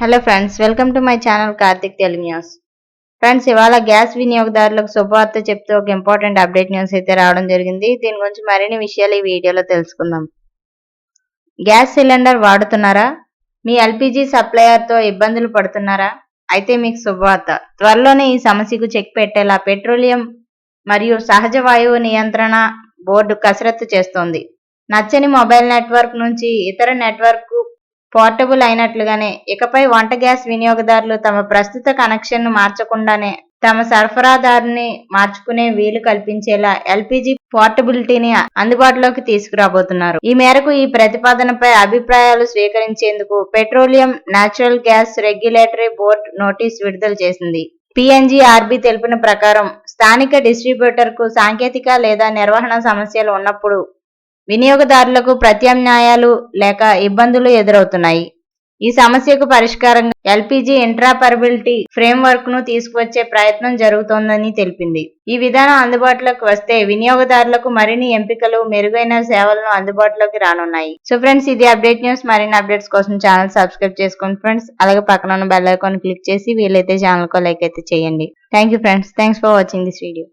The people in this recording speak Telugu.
Hello friends, welcome to my channel Karthik Telugu news. Friends, ఇవాళ గ్యాస్ వినియోగదారులకు శుభవార్త చెప్తూ ఒక ఇంపార్టెంట్ అప్డేట్ న్యూస్ అయితే రావడం జరిగింది. దీని గురించి మరిన్ని విషయాలు ఈ వీడియోలో తెలుసుకుందాం. గ్యాస్ సిలిండర్ వాడుతున్నారా? మీ ఎల్పిజి సప్లయర్తో ఇబ్బందులు పడుతున్నారా? అయితే మీకు శుభవార్త. త్వరలోనే ఈ సమస్యకు చెక్ పెట్టేలా పెట్రోలియం మరియు సహజ వాయువు నియంత్రణ బోర్డు కసరత్తు చేస్తోంది. నచ్చని మొబైల్ నెట్వర్క్ నుంచి ఇతర నెట్వర్క్ పోర్టబుల్ అయినట్లుగానే ఇకపై వంట గ్యాస్ వినియోగదారులు తమ ప్రస్తుత కనెక్షన్ను మార్చకుండానే తమ సరఫరాదారుని మార్చుకునే వీలు కల్పించేలా ఎల్పిజి పోర్టబిలిటీని అందుబాటులోకి తీసుకురాబోతున్నారు. ఈ మేరకు ఈ ప్రతిపాదనపై అభిప్రాయాలు స్వీకరించేందుకు petroleum natural gas regulatory board notice విడుదల చేసింది. పిఎన్జిఆర్బి తెలిపిన ప్రకారం స్థానిక డిస్ట్రిబ్యూటర్కు సాంకేతిక లేదా నిర్వహణ సమస్యలు ఉన్నప్పుడు వినియోగదారులకు ప్రత్యామ్నాయాలు లేక ఇబ్బందులు ఎదురవుతున్నాయి. ఈ సమస్యకు పరిష్కారంగా ఎల్పిజి ఇంటరాపరబిలిటీ ఫ్రేమ్వర్క్ ను తీసుకువచ్చే ప్రయత్నం జరుగుతోందని తెలిపింది. ఈ విధానం అందుబాటులోకి వస్తే వినియోగదారులకు మరిన్ని ఎంపికలు, మెరుగైన సేవలను అందుబాటులోకి రానున్నాయి. సో ఫ్రెండ్స్, ఇది అప్డేట్ న్యూస్. మరిన్ని అప్డేట్స్ కోసం ఛానల్ సబ్స్క్రైబ్ చేసుకోండి ఫ్రెండ్స్. అలాగే పక్కన ఉన్న బెల్ ఐకాన్ క్లిక్ చేసి వీలైతే ఛానల్ కు లైక్ అయితే చేయండి. Thank you friends. Thanks for watching this video.